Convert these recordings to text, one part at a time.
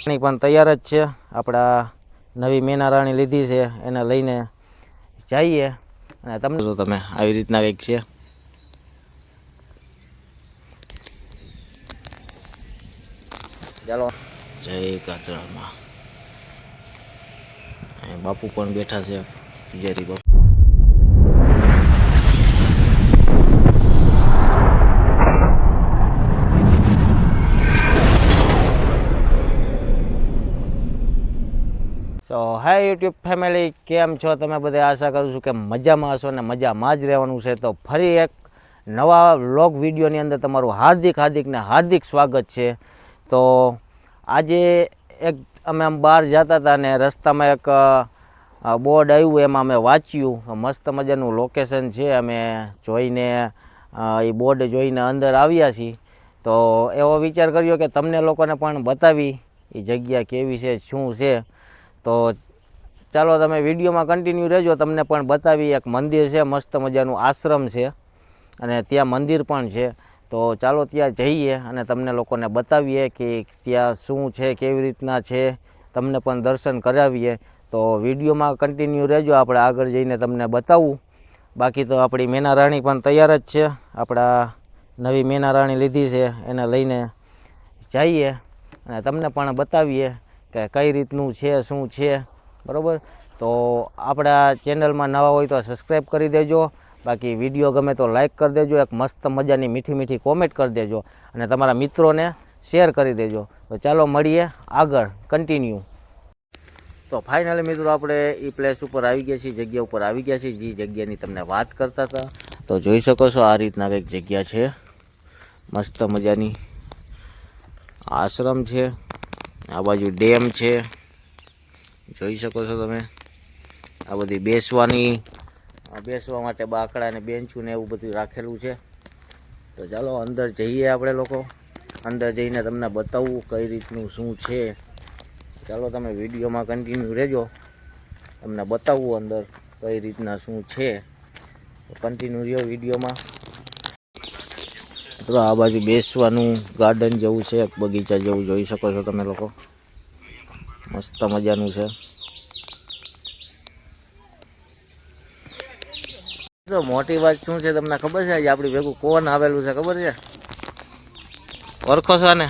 પણ તૈયાર જ છે. આપણા નવી મેના રાણી લીધી છે એને લઈને જઈએ અને તમને તો તમે આવી રીતના કંઈક છે. ચાલો જય કાતરામાં બાપુ પણ બેઠા છે. પૂજારી બાપુ તો હાય યુટ્યુબ ફેમિલી, કેમ છો તમે બધા? આશા કરું છું કે મજામાં હશો ને મજામાં જ રહેવાનું છે. તો ફરી એક નવા વ્લોગ વિડીયોની અંદર તમારું હાર્દિક સ્વાગત છે. તો આજે એક અમે આમ બહાર જતા હતા ને રસ્તામાં એક બોર્ડ આવ્યું, એમાં અમે વાંચ્યું મસ્ત મજાનું લોકેશન છે. અમે જોઈને એ બોર્ડ જોઈને અંદર આવ્યા છીએ. તો એવો વિચાર કર્યો કે તમને લોકોને પણ બતાવી એ જગ્યા કેવી છે, શું છે. તો ચાલો તમે વિડીયોમાં કન્ટિન્યુ રહેજો, તમને પણ બતાવી. એક મંદિર છે, મસ્ત મજાનું આશ્રમ છે અને ત્યાં મંદિર પણ છે. તો ચાલો ત્યાં જઈએ અને તમને લોકોને બતાવીએ કે ત્યાં શું છે, કેવી રીતના છે, તમને પણ દર્શન કરાવીએ. તો વિડીયોમાં કન્ટિન્યુ રહેજો, આપણે આગળ જઈને તમને બતાવું. બાકી તો આપણી મેના રાણી પણ તૈયાર જ છે. આપણા નવી મેના રાણી લીધી છે એને લઈને જઈએ અને તમને પણ બતાવીએ કે કઈ રીતનું છે, શું છે. બરાબર, તો આપણા ચેનલમાં નવા હોય તો સબસ્ક્રાઈબ કરી દેજો. બાકી વિડીયો ગમે તો લાઈક કરી દેજો, એક મસ્ત મજાની મીઠી કોમેન્ટ કરી દેજો અને તમારા મિત્રોને શેર કરી દેજો. તો ચાલો મળીએ આગળ કન્ટિન્યુ. તો ફાઇનલી મિત્રો આપણે એ પ્લેસ ઉપર આવી ગયા છીએ, જગ્યા ઉપર આવી ગયા છીએ, જે જગ્યાની તમને વાત કરતા હતા. તો જોઈ શકો છો આ રીતના કંઈક જગ્યા છે, મસ્ત મજાની આશ્રમ છે. આ બાજુ ડેમ છે, જોઈ શકો છો તમે. આ બધી બેસવા માટે બાકડા ને બેન્ચું ને એવું બધું રાખેલું છે. તો ચાલો અંદર જઈએ આપણે લોકો. અંદર જઈને તમને બતાવવું કઈ રીતનું શું છે. ચાલો તમે વિડીયોમાં કન્ટિન્યુ રહેજો, તમને બતાવવું અંદર કઈ રીતના શું છે. કન્ટિન્યુ રહ્યો વિડીયોમાં. તો આ બાજુ બેસવાનું ગાર્ડન જેવું છે, એક બગીચા જેવું જોઈ શકો છો તમે લોકો. મસ્ત મજાનું છે. તો મોટી વાત શું છે તમને ખબર છે? આપણી ભેગું કોણ આવેલું છે ખબર છે? ઓળખો છો ને?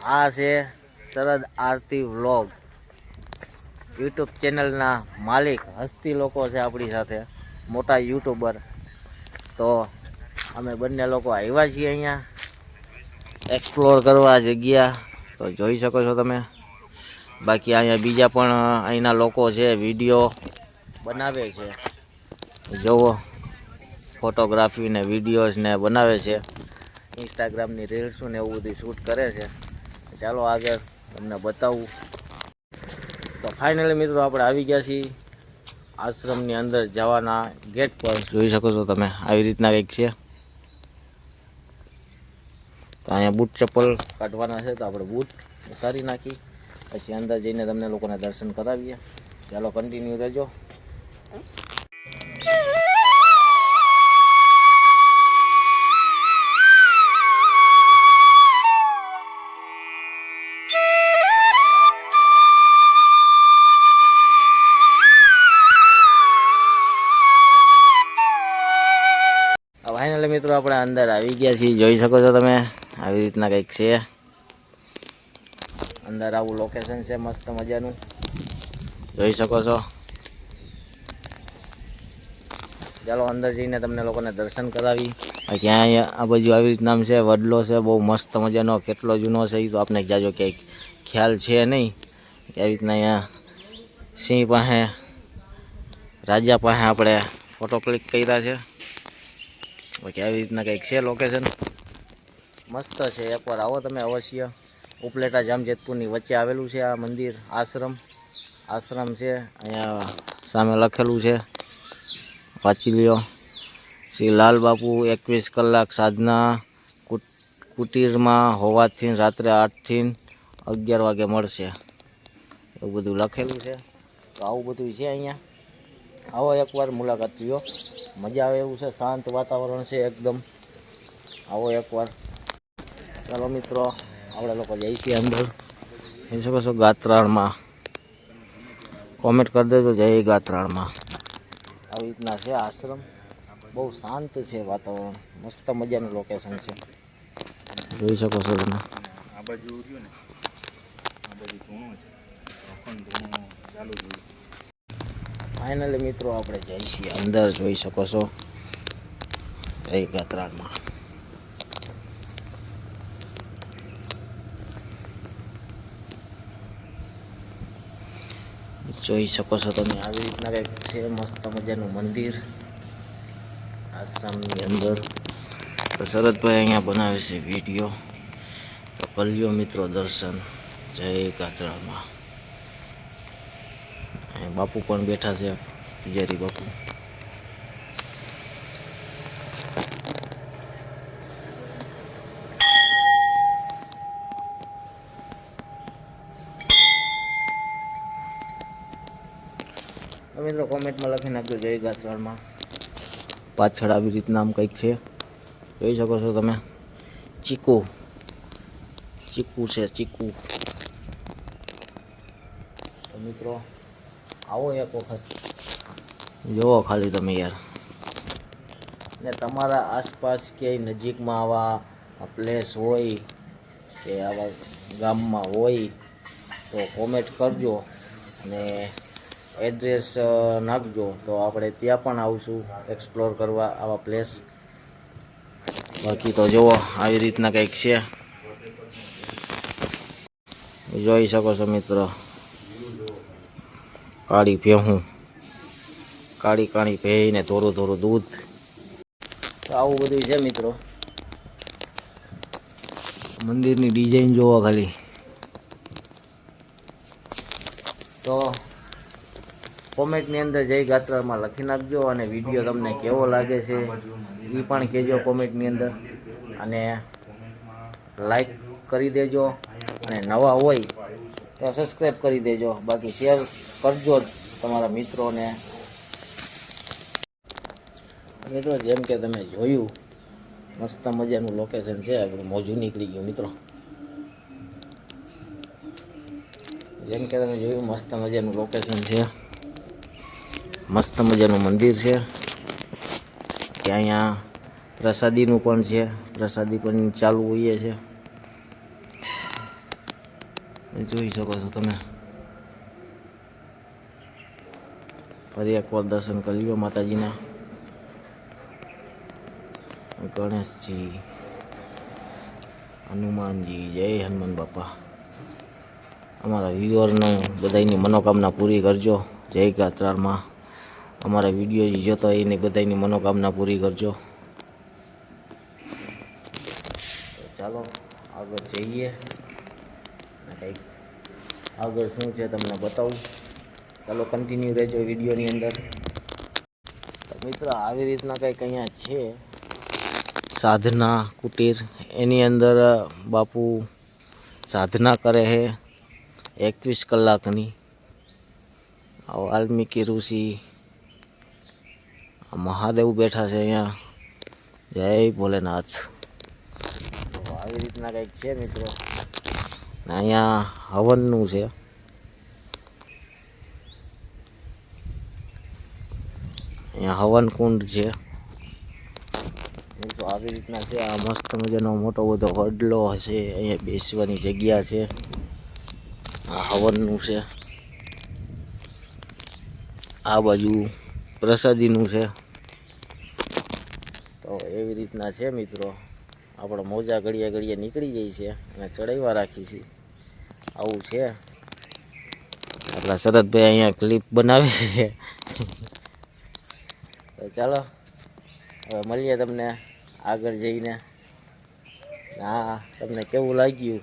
આ છે શરદ આરતી વ્લોગ, યુટ્યુબ ચેનલના માલિક હસ્તી લોકો છે આપણી સાથે, મોટા યુટ્યુબર. તો અમે બંને લોકો આવ્યા છીએ અહીંયા એક્સપ્લોર કરવા જગ્યા. તો જોઈ શકો છો તમે. બાકી અહીંયા બીજા પણ અહીંના લોકો છે, વિડીયો બનાવે છે. જોવો, ફોટોગ્રાફી ને વિડીયોઝ ને બનાવે છે, ઇન્સ્ટાગ્રામની રીલ્સો ને એવું બધું શૂટ કરે છે. ચાલો આગળ તમને બતાવું. તો ફાઇનલી મિત્રો આપણે આવી ગયા છીએ આશ્રમની અંદર જવાના ગેટ પર. જોઈ શકો છો તમે આવી રીતના કંઈક છે. તો અહીંયા બૂટ ચપ્પલ કાઢવાના છે, તો આપણે બૂટ ઉતારી નાખી પછી અંદર જઈને તમને લોકોને દર્શન કરાવીએ. ચાલો કન્ટિન્યુ રહેજો. ફાઇનલી મિત્રો આપણે અંદર આવી ગયા છીએ, જોઈ શકો છો તમે. આવી રીતના કંઈક છે અંદર. આવું લોકેશન છે મસ્ત મજાનું, જોઈ શકો છો. ચાલો અંદર જઈને તમને લોકોને દર્શન કરાવી. બાકી આ બાજુ આવી રીતના છે, વડલો છે બહુ મસ્ત મજાનો. કેટલો જૂનો છે એ તો આપણે જાજો ક્યાંય ખ્યાલ છે નહીં. આવી રીતના અહીંયા સિંહ પાસે, રાજા પાસે આપણે ફોટો ક્લિક કર્યા છે. બાકી આવી રીતના કંઈક છે લોકેશન, મસ્ત છે. એકવાર આવો તમે અવશ્ય. ઉપલેટા જામજેતપુરની વચ્ચે આવેલું છે આ મંદિર, આશ્રમ છે. અહીંયા સામે લખેલું છે, વાંચી લ્યો. શ્રી લાલ બાપુ 21 કલાક સાધના કુટીરમાં હોવાથી રાત્રે 8 થી 11 વાગે મળશે, એવું બધું લખેલું છે. તો આવું બધું છે અહીંયા. આવો એકવાર મુલાકાત લ્યો, મજા આવે એવું છે. શાંત વાતાવરણ છે એકદમ. આવો એકવાર. ચાલો મિત્રો આપણે લોકો જઈએ છીએ અંદર. જોઈ શકો છો ગાત્રાળમાં. કોમેન્ટ કરી દેજો જય ગાત્રાળમાં. આવી રીતના છે આશ્રમ. બહુ શાંત છે વાતાવરણ. મસ્ત મજાનું લોકેશન છે. જોઈ શકો છો તમે. આ બાજુ રહ્યું ને આ બાજુ ધૂણો છે. ધૂણો ચાલુ જોયું. ફાઇનલી મિત્રો આપણે જઈએ છીએ અંદર. જોઈ શકો છો જય ગાત્રાળમાં. જોઈ શકો છો તમે આવી રીતના કંઈક છે મસ્ત મજાનું મંદિર આશ્રમની અંદર. તો શરદભાઈ અહીંયા બનાવે છે વિડીયો. તો કલ્યો મિત્રો દર્શન જય ગાત્રાળમાં. બાપુ પણ બેઠા છે, પૂજારી બાપુ. મિત્રો કોમેન્ટમાં લખી નાખજો જય ગાત્રાળમાં. પાછળ આવી રીતના આમ કંઈક છે. જોઈ શકો છો તમે. ચીકુ છે ચીકુ. તો મિત્રો આવો એક વખત જોવો ખાલી તમે યાર. ને તમારા આસપાસ ક્યાંય નજીકમાં આવા પ્લેસ હોય કે આવા ગામમાં હોય તો કોમેન્ટ કરજો અને એડ્રેસ નાખજો. તો આપણે ત્યાં પણ આવશું એક્સપ્લોર કરવા આવા પ્લેસ. બાકી તો જુઓ આવી રીતના કંઈક છે. જોઈ શકો છો મિત્રો. કાળી ભેહું, કાળી ભેઈને થોડું દૂધ. તો આવું બધું છે મિત્રો. મંદિરની ડિઝાઇન જોવો ખાલી. તો કોમેન્ટની અંદર જય ગાત્રાળમાં લખી નાખજો અને વિડીયો તમને કેવો લાગે છે એ પણ કહેજો કોમેન્ટની અંદર. અને લાઈક કરી દેજો અને નવા હોય તો સબસ્ક્રાઈબ કરી દેજો. બાકી શેર કરજો જ તમારા મિત્રોને. મિત્રો જેમ કે તમે જોયું મસ્ત મજાનું લોકેશન છે. આપણું મોજું નીકળી ગયું મિત્રો. જેમ કે તમે જોયું મસ્ત મજાનું લોકેશન છે. મસ્ત મજાનું મંદિર છે. ત્યાં અહીંયા પ્રસાદીનું પણ છે. પ્રસાદી પણ ચાલુ હોય છે. જોઈ શકો છો તમે. ફરી એકવાર દર્શન કરી લ્યો માતાજીના. ગણેશજી, હનુમાનજી, જય હનુમાન બાપા. અમારા વ્યુઅરને બધાની મનોકામના પૂરી કરજો જય ગાત્રાળમાં. અમારા વિડીયો જોતા હોય એની બધાની મનોકામના પૂરી કરજો. ચાલો આગળ જઈએ. કંઈક આગળ શું છે તમને બતાવું. ચાલો કન્ટિન્યુ રહેજો વિડીયોની અંદર. તો મિત્રો આવી રીતના કંઈક અહીંયા છે સાધના કુટીર. એની અંદર બાપુ સાધના કરે છે 21 કલાકની. વાલ્મીકી ઋષિ, મહાદેવ બેઠા છે અહીંયા. જય ભોલેનાથ. તો આવી રીતના કંઈક છે મિત્રો. અહીંયા હવનનું છે. અહીંયા હવન કુંડ છે. તો આવી રીતના છે. આ મસ્ત મજાનો મોટો બધો વડલો હશે. અહીંયા બેસવાની જગ્યા છે. આ હવનનું છે. આ બાજુ પ્રસાદીનું છે. તો એવી રીતના છે મિત્રો. આપણે મોજા ઘડિયા નીકળી જાય છે અને ચડાવવા રાખી છે. આવું છે. આપણા શરદભાઈ અહીંયા ક્લિપ બનાવે છે. તો ચાલો હવે મળીએ તમને આગળ જઈને. હા તમને કેવું લાગ્યું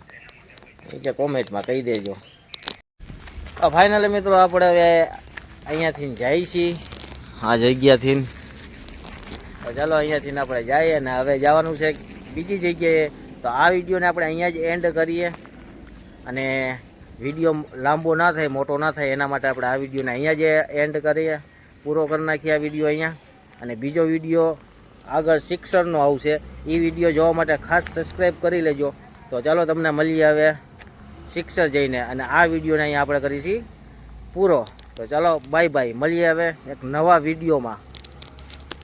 એ કોમેન્ટમાં કહી દેજો. ફાઇનલી મિત્રો આપણે હવે અહીંયાથી જાય છીએ આ જગ્યાથી. તો ચાલો અહીંયાથી આપણે જઈએ અને હવે જવાનું છે બીજી જગ્યાએ. તો આ વિડીયોને આપણે અહીંયા જ એન્ડ કરીએ અને વિડીયો લાંબો ના થાય, મોટો ના થાય એના માટે આપણે આ વિડીયોને અહીંયા જ એન્ડ કરીએ. પૂરો કરી નાખીએ આ વિડીયો અહીંયા. અને બીજો વિડીયો આગળ શિક્ષણનો આવશે. એ વિડીયો જોવા માટે ખાસ સબસ્ક્રાઈબ કરી લેજો. તો ચાલો તમને મળીએ હવે શિક્ષર જઈને, અને આ વિડીયોને અહીંયા આપણે કરીશી પૂરો. તો ચાલો બાય બાય, મળીએ હવે એક નવા વિડીયોમાં.